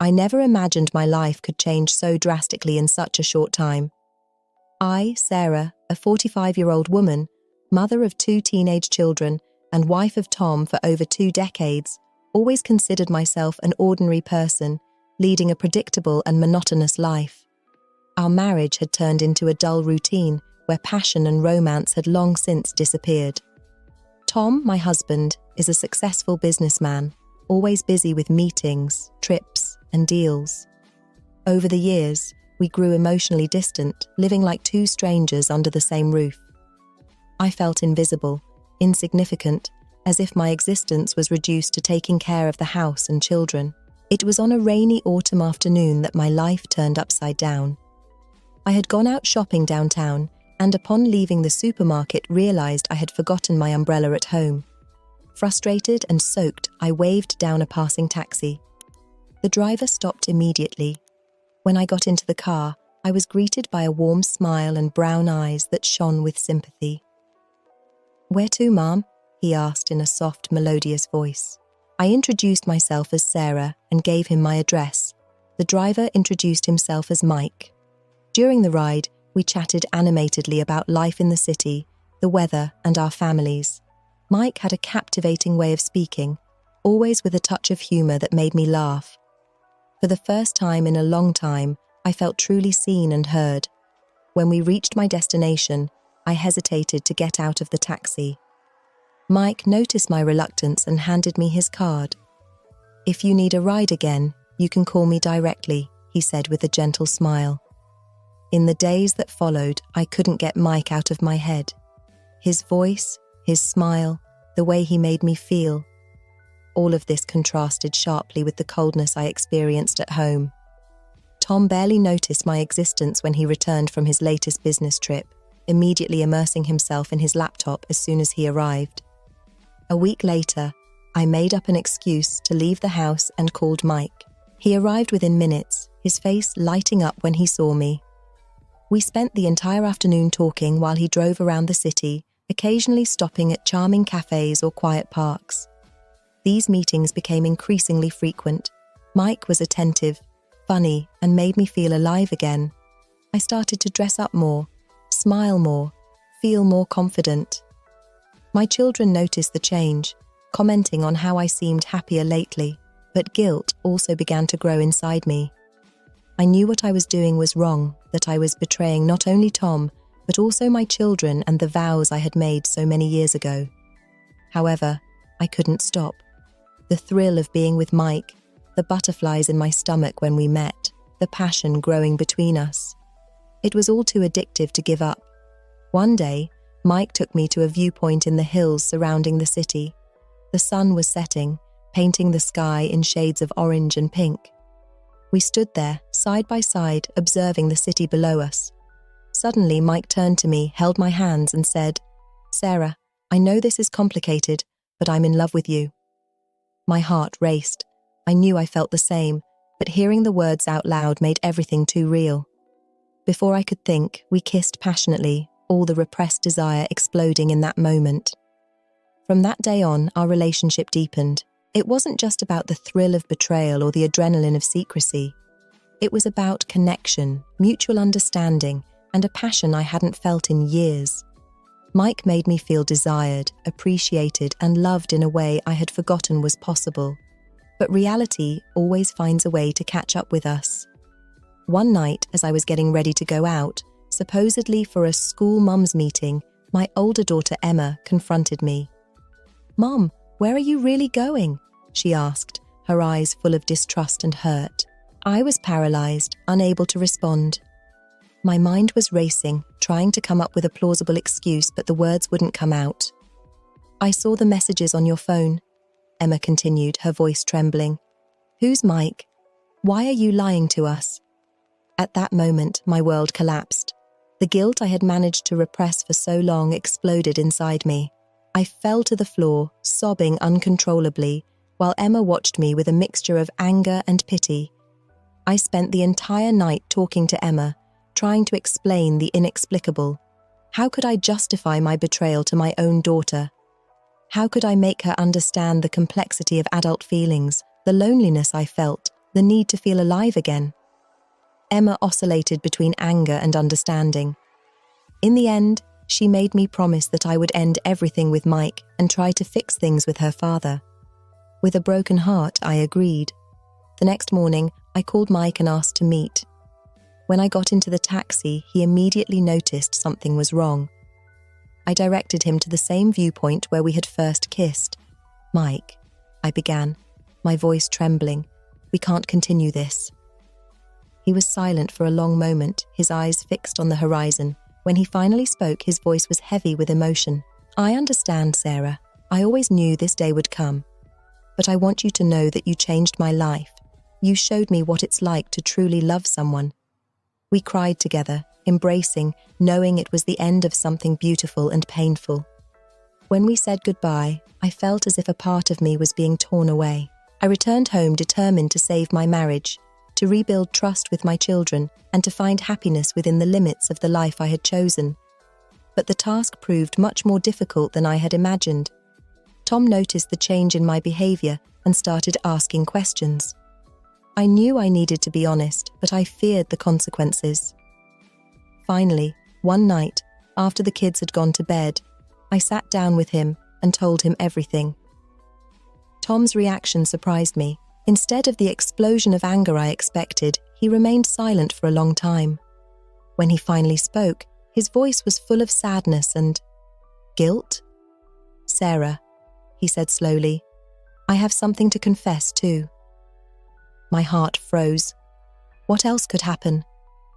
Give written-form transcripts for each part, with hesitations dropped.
I never imagined my life could change so drastically in such a short time. I, Sarah, a 45-year-old woman, mother of 2 teenage children, and wife of Tom for over 2 decades, always considered myself an ordinary person, leading a predictable and monotonous life. Our marriage had turned into a dull routine where passion and romance had long since disappeared. Tom, my husband, is a successful businessman, always busy with meetings, trips, and deals. Over the years, we grew emotionally distant, living like 2 strangers under the same roof. I felt invisible, insignificant, as if my existence was reduced to taking care of the house and children. It was on a rainy autumn afternoon that my life turned upside down. I had gone out shopping downtown, and upon leaving the supermarket realized I had forgotten my umbrella at home. Frustrated and soaked, I waved down a passing taxi. The driver stopped immediately. When I got into the car, I was greeted by a warm smile and brown eyes that shone with sympathy. "Where to, Mom?" he asked in a soft, melodious voice. I introduced myself as Sarah and gave him my address. The driver introduced himself as Mike. During the ride, we chatted animatedly about life in the city, the weather, and our families. Mike had a captivating way of speaking, always with a touch of humor that made me laugh. For the first time in a long time, I felt truly seen and heard. When we reached my destination, I hesitated to get out of the taxi. Mike noticed my reluctance and handed me his card. "If you need a ride again, you can call me directly," he said with a gentle smile. In the days that followed, I couldn't get Mike out of my head. His voice, his smile, the way he made me feel. All of this contrasted sharply with the coldness I experienced at home. Tom barely noticed my existence when he returned from his latest business trip, immediately immersing himself in his laptop as soon as he arrived. A week later, I made up an excuse to leave the house and called Mike. He arrived within minutes, his face lighting up when he saw me. We spent the entire afternoon talking while he drove around the city, occasionally stopping at charming cafes or quiet parks. These meetings became increasingly frequent. Mike was attentive, funny, and made me feel alive again. I started to dress up more, smile more, feel more confident. My children noticed the change, commenting on how I seemed happier lately, but guilt also began to grow inside me. I knew what I was doing was wrong, that I was betraying not only Tom, but also my children and the vows I had made so many years ago. However, I couldn't stop. The thrill of being with Mike, the butterflies in my stomach when we met, the passion growing between us. It was all too addictive to give up. One day, Mike took me to a viewpoint in the hills surrounding the city. The sun was setting, painting the sky in shades of orange and pink. We stood there, side by side, observing the city below us. Suddenly, Mike turned to me, held my hands, and said, "Sarah, I know this is complicated, but I'm in love with you." My heart raced. I knew I felt the same, but hearing the words out loud made everything too real. Before I could think, we kissed passionately, all the repressed desire exploding in that moment. From that day on, our relationship deepened. It wasn't just about the thrill of betrayal or the adrenaline of secrecy. It was about connection, mutual understanding, and a passion I hadn't felt in years. Mike made me feel desired, appreciated, and loved in a way I had forgotten was possible. But reality always finds a way to catch up with us. One night, as I was getting ready to go out, supposedly for a school mums meeting, my older daughter Emma confronted me. "Mom, where are you really going?" she asked, her eyes full of distrust and hurt. I was paralyzed, unable to respond. My mind was racing, trying to come up with a plausible excuse, but the words wouldn't come out. "I saw the messages on your phone," Emma continued, her voice trembling. "Who's Mike? Why are you lying to us?" At that moment, my world collapsed. The guilt I had managed to repress for so long exploded inside me. I fell to the floor, sobbing uncontrollably, while Emma watched me with a mixture of anger and pity. I spent the entire night talking to Emma, trying to explain the inexplicable. How could I justify my betrayal to my own daughter? How could I make her understand the complexity of adult feelings, the loneliness I felt, the need to feel alive again. Emma oscillated between anger and understanding. In the end, she made me promise that I would end everything with Mike and try to fix things with her father. With a broken heart, I agreed. The next morning, I called Mike and asked to meet. When I got into the taxi, he immediately noticed something was wrong. I directed him to the same viewpoint where we had first kissed. "Mike," I began, my voice trembling, "we can't continue this." He was silent for a long moment, his eyes fixed on the horizon. When he finally spoke, his voice was heavy with emotion. "I understand, Sarah. I always knew this day would come. But I want you to know that you changed my life. You showed me what it's like to truly love someone." We cried together, embracing, knowing it was the end of something beautiful and painful. When we said goodbye, I felt as if a part of me was being torn away. I returned home determined to save my marriage, to rebuild trust with my children, and to find happiness within the limits of the life I had chosen. But the task proved much more difficult than I had imagined. Tom noticed the change in my behavior and started asking questions. I knew I needed to be honest, but I feared the consequences. Finally, one night, after the kids had gone to bed, I sat down with him and told him everything. Tom's reaction surprised me. Instead of the explosion of anger I expected, he remained silent for a long time. When he finally spoke, his voice was full of sadness and guilt. "Sarah," he said slowly, "I have something to confess too." My heart froze. What else could happen?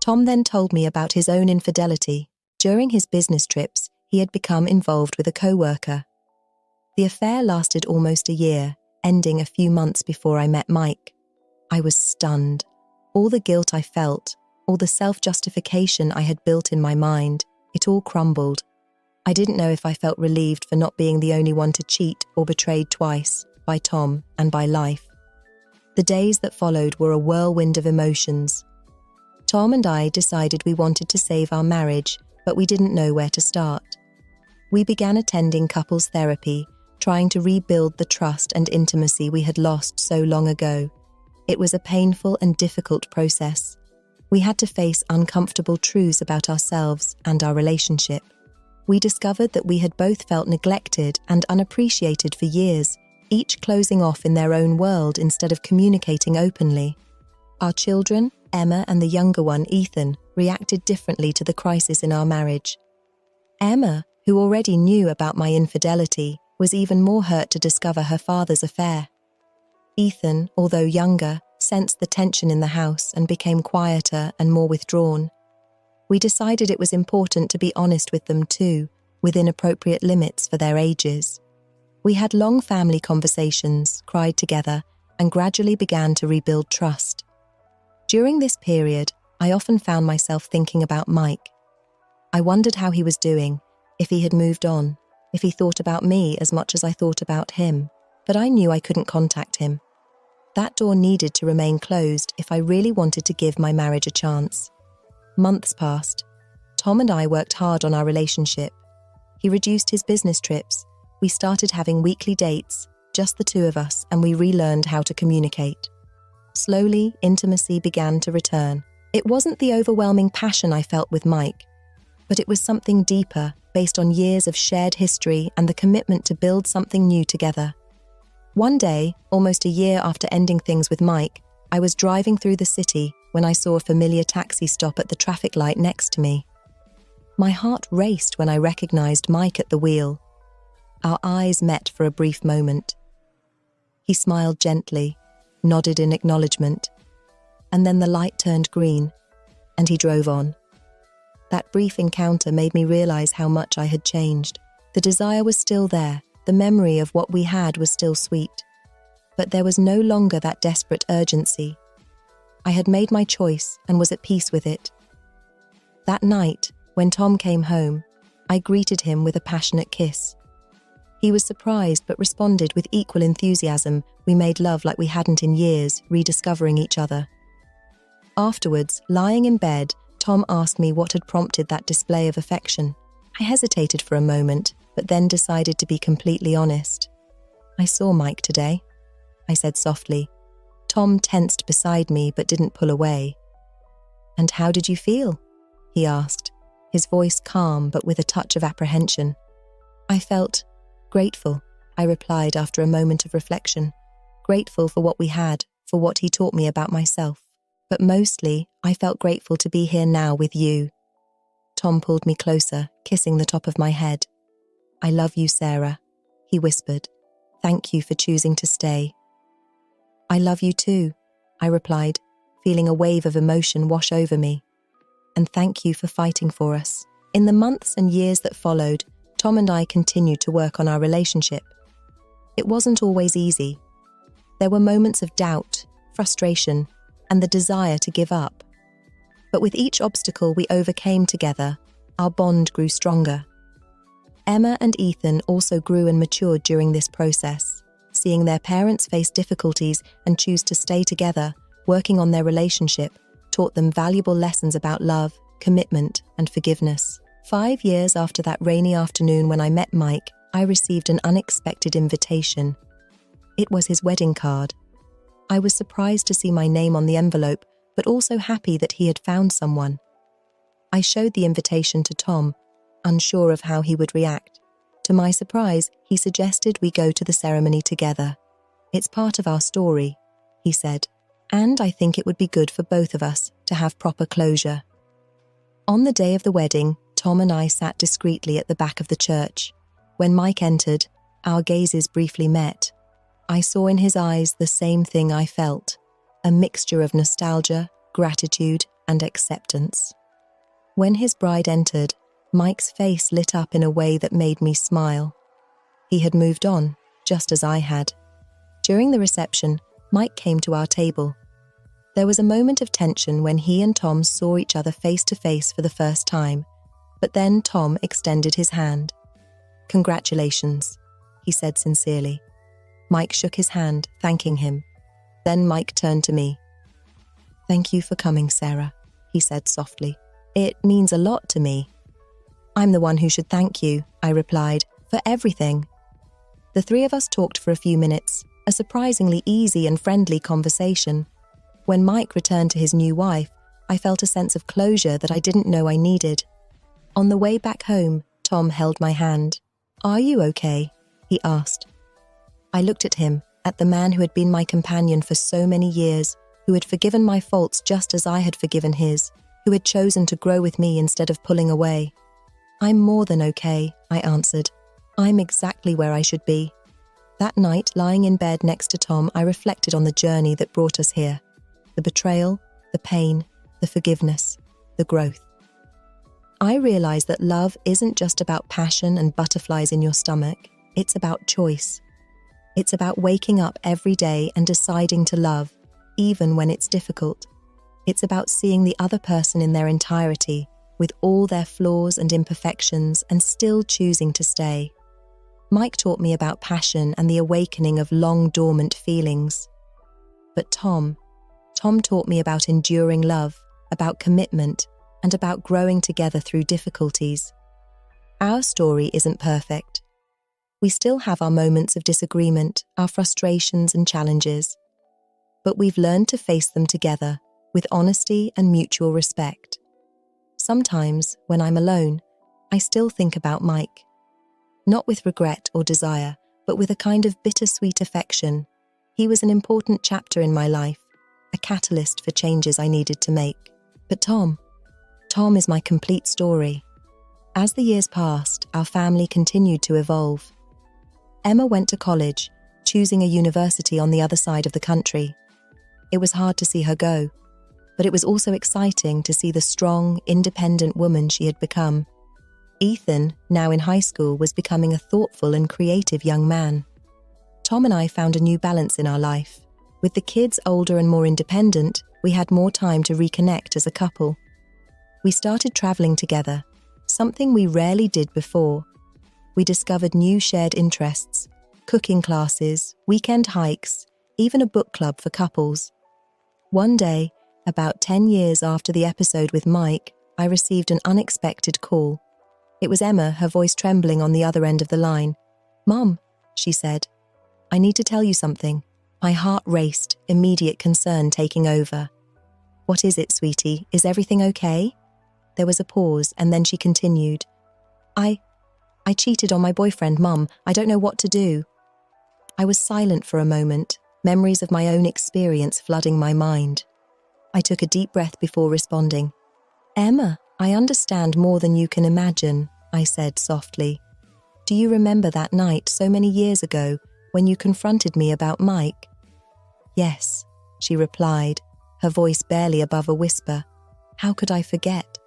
Tom then told me about his own infidelity. During his business trips, he had become involved with a co-worker. The affair lasted almost a year, ending a few months before I met Mike. I was stunned. All the guilt I felt, all the self-justification I had built in my mind, it all crumbled. I didn't know if I felt relieved for not being the only one to cheat or betrayed twice, by Tom and by life. The days that followed were a whirlwind of emotions. Tom and I decided we wanted to save our marriage, but we didn't know where to start. We began attending couples therapy, trying to rebuild the trust and intimacy we had lost so long ago. It was a painful and difficult process. We had to face uncomfortable truths about ourselves and our relationship. We discovered that we had both felt neglected and unappreciated for years, each closing off in their own world instead of communicating openly. Our children, Emma and the younger one, Ethan, reacted differently to the crisis in our marriage. Emma, who already knew about my infidelity, was even more hurt to discover her father's affair. Ethan, although younger, sensed the tension in the house and became quieter and more withdrawn. We decided it was important to be honest with them too, within appropriate limits for their ages. We had long family conversations, cried together, and gradually began to rebuild trust. During this period, I often found myself thinking about Mike. I wondered how he was doing, if he had moved on, if he thought about me as much as I thought about him, but I knew I couldn't contact him. That door needed to remain closed if I really wanted to give my marriage a chance. Months passed. Tom and I worked hard on our relationship. He reduced his business trips. We started having weekly dates, just the two of us, and we relearned how to communicate. Slowly, intimacy began to return. It wasn't the overwhelming passion I felt with Mike, but it was something deeper, based on years of shared history and the commitment to build something new together. One day, almost a year after ending things with Mike, I was driving through the city when I saw a familiar taxi stop at the traffic light next to me. My heart raced when I recognized Mike at the wheel. Our eyes met for a brief moment. He smiled gently, nodded in acknowledgement, and then the light turned green, and he drove on. That brief encounter made me realize how much I had changed. The desire was still there, the memory of what we had was still sweet, but there was no longer that desperate urgency. I had made my choice and was at peace with it. That night, when Tom came home, I greeted him with a passionate kiss. He was surprised but responded with equal enthusiasm. We made love like we hadn't in years, rediscovering each other. Afterwards, lying in bed, Tom asked me what had prompted that display of affection. I hesitated for a moment, but then decided to be completely honest. "I saw Mike today," I said softly. Tom tensed beside me but didn't pull away. "And how did you feel?" he asked, his voice calm but with a touch of apprehension. "I felt grateful," I replied after a moment of reflection. Grateful for what we had, for what he taught me about myself. But mostly, I felt grateful to be here now with you. Tom pulled me closer, kissing the top of my head. "I love you, Sarah," he whispered. "Thank you for choosing to stay." "I love you too," I replied, feeling a wave of emotion wash over me. "And thank you for fighting for us." In the months and years that followed, Tom and I continued to work on our relationship. It wasn't always easy. There were moments of doubt, frustration, and the desire to give up. But with each obstacle we overcame together, our bond grew stronger. Emma and Ethan also grew and matured during this process, seeing their parents face difficulties and choose to stay together, working on their relationship, taught them valuable lessons about love, commitment, and forgiveness. 5 years after that rainy afternoon when I met Mike, I received an unexpected invitation. It was his wedding card. I was surprised to see my name on the envelope, but also happy that he had found someone. I showed the invitation to Tom, unsure of how he would react. To my surprise, he suggested we go to the ceremony together. "It's part of our story," he said, "and I think it would be good for both of us to have proper closure." On the day of the wedding, Tom and I sat discreetly at the back of the church. When Mike entered, our gazes briefly met. I saw in his eyes the same thing I felt, a mixture of nostalgia, gratitude, and acceptance. When his bride entered, Mike's face lit up in a way that made me smile. He had moved on, just as I had. During the reception, Mike came to our table. There was a moment of tension when he and Tom saw each other face to face for the first time, but then Tom extended his hand. "Congratulations," he said sincerely. Mike shook his hand, thanking him. Then Mike turned to me. "Thank you for coming, Sarah," he said softly. "It means a lot to me." "I'm the one who should thank you," I replied, "for everything." The three of us talked for a few minutes, a surprisingly easy and friendly conversation. When Mike returned to his new wife, I felt a sense of closure that I didn't know I needed. On the way back home, Tom held my hand. "Are you okay?" he asked. I looked at him, at the man who had been my companion for so many years, who had forgiven my faults just as I had forgiven his, who had chosen to grow with me instead of pulling away. "I'm more than okay," I answered. "I'm exactly where I should be." That night, lying in bed next to Tom, I reflected on the journey that brought us here. The betrayal, the pain, the forgiveness, the growth. I realized that love isn't just about passion and butterflies in your stomach. It's about choice. It's about waking up every day and deciding to love, even when it's difficult. It's about seeing the other person in their entirety, with all their flaws and imperfections, and still choosing to stay. Mike taught me about passion and the awakening of long-dormant feelings. But Tom taught me about enduring love, about commitment, and about growing together through difficulties. Our story isn't perfect. We still have our moments of disagreement, our frustrations and challenges. But we've learned to face them together, with honesty and mutual respect. Sometimes, when I'm alone, I still think about Mike. Not with regret or desire, but with a kind of bittersweet affection. He was an important chapter in my life, a catalyst for changes I needed to make. But Tom is my complete story. As the years passed, our family continued to evolve. Emma went to college, choosing a university on the other side of the country. It was hard to see her go, but it was also exciting to see the strong, independent woman she had become. Ethan, now in high school, was becoming a thoughtful and creative young man. Tom and I found a new balance in our life. With the kids older and more independent, we had more time to reconnect as a couple. We started traveling together, something we rarely did before. We discovered new shared interests, cooking classes, weekend hikes, even a book club for couples. One day, about 10 years after the episode with Mike, I received an unexpected call. It was Emma, her voice trembling on the other end of the line. "Mom," she said, "I need to tell you something. My heart raced, immediate concern taking over. "What is it, sweetie? Is everything okay?" There was a pause, and then she continued. I cheated on my boyfriend, Mum. I don't know what to do." I was silent for a moment, memories of my own experience flooding my mind. I took a deep breath before responding. "Emma, I understand more than you can imagine," I said softly. "Do you remember that night so many years ago when you confronted me about Mike?" "Yes," she replied, her voice barely above a whisper. "How could I forget?"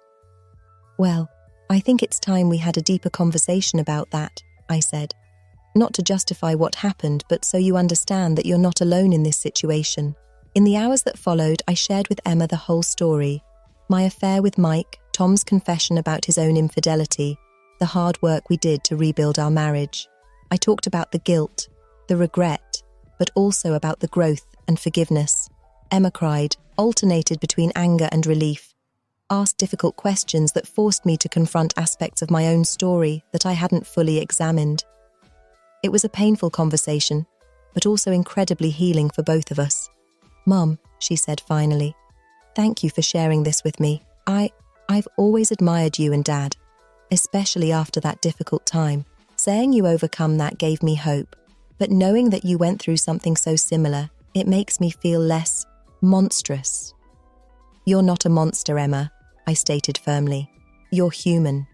"Well, I think it's time we had a deeper conversation about that," I said. "Not to justify what happened, but so you understand that you're not alone in this situation." In the hours that followed, I shared with Emma the whole story. My affair with Mike, Tom's confession about his own infidelity, the hard work we did to rebuild our marriage. I talked about the guilt, the regret, but also about the growth and forgiveness. Emma cried, alternated between anger and relief, asked difficult questions that forced me to confront aspects of my own story that I hadn't fully examined. It was a painful conversation, but also incredibly healing for both of us. "Mum," she said finally, "thank you for sharing this with me. I've always admired you and Dad, especially after that difficult time. Saying you overcome that gave me hope, but knowing that you went through something so similar, it makes me feel less monstrous." "You're not a monster, Emma," I stated firmly. "You're human.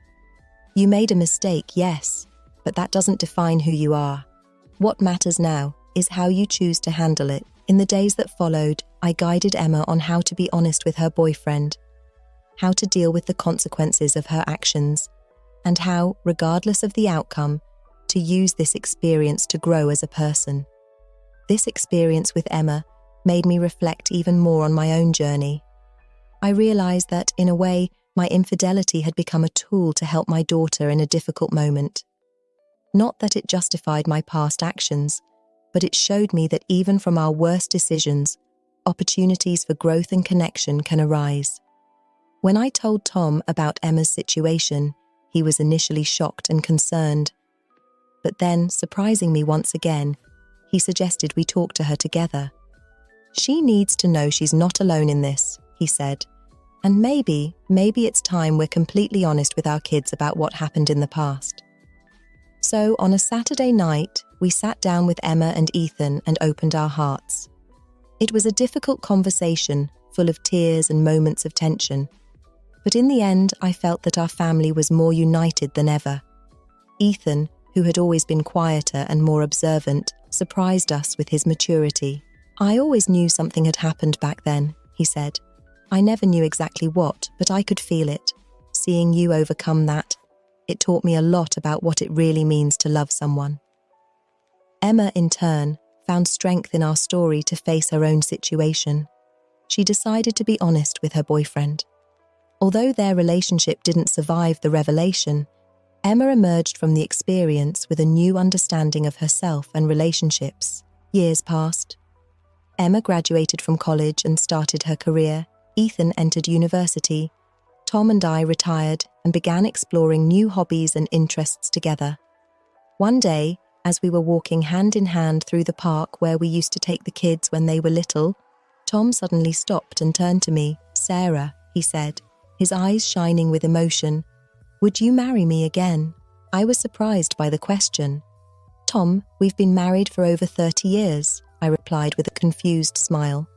You made a mistake, yes, but that doesn't define who you are. What matters now is how you choose to handle it." In the days that followed, I guided Emma on how to be honest with her boyfriend, how to deal with the consequences of her actions, and how, regardless of the outcome, to use this experience to grow as a person. This experience with Emma made me reflect even more on my own journey. I realized that, in a way, my infidelity had become a tool to help my daughter in a difficult moment. Not that it justified my past actions, but it showed me that even from our worst decisions, opportunities for growth and connection can arise. When I told Tom about Emma's situation, he was initially shocked and concerned. But then, surprising me once again, he suggested we talk to her together. "She needs to know she's not alone in this," he said. "And maybe it's time we're completely honest with our kids about what happened in the past." So, on a Saturday night, we sat down with Emma and Ethan and opened our hearts. It was a difficult conversation, full of tears and moments of tension. But in the end, I felt that our family was more united than ever. Ethan, who had always been quieter and more observant, surprised us with his maturity. "I always knew something had happened back then," he said. "I never knew exactly what, but I could feel it. Seeing you overcome that, it taught me a lot about what it really means to love someone." Emma, in turn, found strength in our story to face her own situation. She decided to be honest with her boyfriend. Although their relationship didn't survive the revelation, Emma emerged from the experience with a new understanding of herself and relationships. Years passed. Emma graduated from college and started her career. Ethan entered university. Tom and I retired and began exploring new hobbies and interests together. One day, as we were walking hand in hand through the park where we used to take the kids when they were little, Tom suddenly stopped and turned to me. "Sarah," he said, his eyes shining with emotion, "would you marry me again?" I was surprised by the question. "Tom, we've been married for over 30 years, I replied with a confused smile.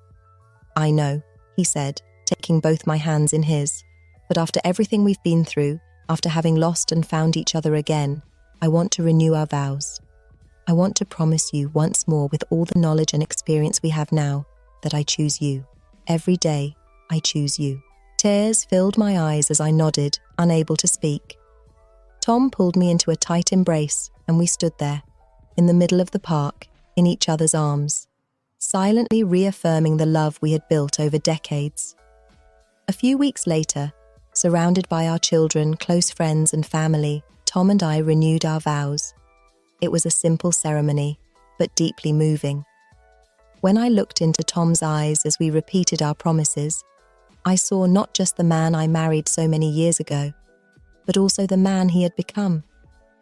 "I know," he said, taking both my hands in his, "but after everything we've been through, after having lost and found each other again, I want to renew our vows. I want to promise you once more, with all the knowledge and experience we have now, that I choose you. Every day, I choose you." Tears filled my eyes as I nodded, unable to speak. Tom pulled me into a tight embrace, and we stood there, in the middle of the park, in each other's arms, silently reaffirming the love we had built over decades. A few weeks later, surrounded by our children, close friends and family, Tom and I renewed our vows. It was a simple ceremony, but deeply moving. When I looked into Tom's eyes as we repeated our promises, I saw not just the man I married so many years ago, but also the man he had become,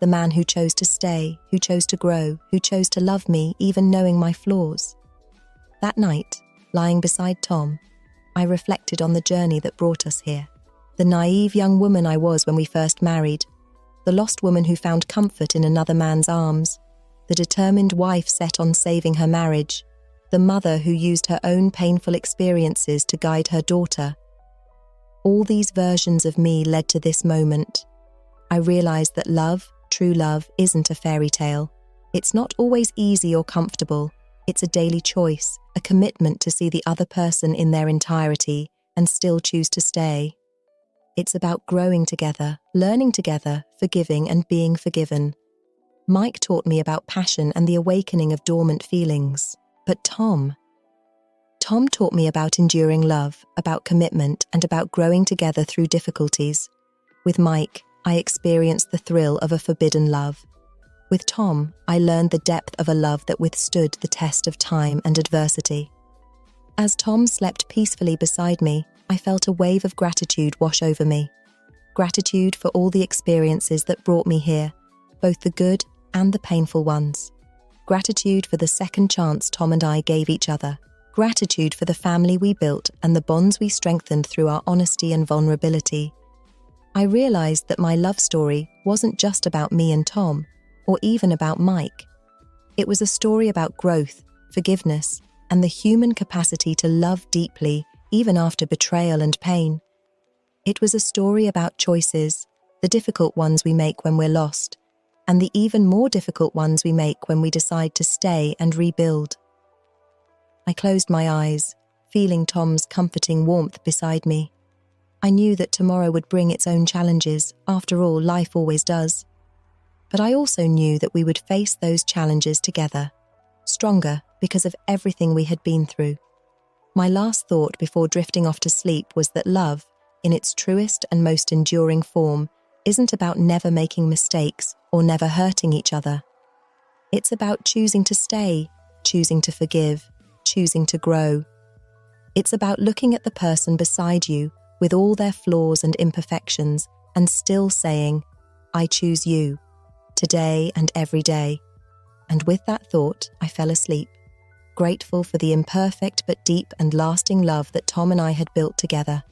the man who chose to stay, who chose to grow, who chose to love me even knowing my flaws. That night, lying beside Tom, I reflected on the journey that brought us here. The naive young woman I was when we first married, the lost woman who found comfort in another man's arms, the determined wife set on saving her marriage, the mother who used her own painful experiences to guide her daughter. All these versions of me led to this moment. I realized that love, true love, isn't a fairy tale. It's not always easy or comfortable. It's a daily choice, a commitment to see the other person in their entirety and still choose to stay. It's about growing together, learning together, forgiving and being forgiven. Mike taught me about passion and the awakening of dormant feelings. But Tom taught me about enduring love, about commitment, and about growing together through difficulties. With Mike, I experienced the thrill of a forbidden love. With Tom, I learned the depth of a love that withstood the test of time and adversity. As Tom slept peacefully beside me, I felt a wave of gratitude wash over me. Gratitude for all the experiences that brought me here, both the good and the painful ones. Gratitude for the second chance Tom and I gave each other. Gratitude for the family we built and the bonds we strengthened through our honesty and vulnerability. I realized that my love story wasn't just about me and Tom, or even about Mike. It was a story about growth, forgiveness, and the human capacity to love deeply, even after betrayal and pain. It was a story about choices, the difficult ones we make when we're lost, and the even more difficult ones we make when we decide to stay and rebuild. I closed my eyes, feeling Tom's comforting warmth beside me. I knew that tomorrow would bring its own challenges. After all, life always does. But I also knew that we would face those challenges together, stronger because of everything we had been through. My last thought before drifting off to sleep was that love, in its truest and most enduring form, isn't about never making mistakes or never hurting each other. It's about choosing to stay, choosing to forgive, choosing to grow. It's about looking at the person beside you with all their flaws and imperfections and still saying, "I choose you, today and every day." And with that thought, I fell asleep, grateful for the imperfect but deep and lasting love that Tom and I had built together.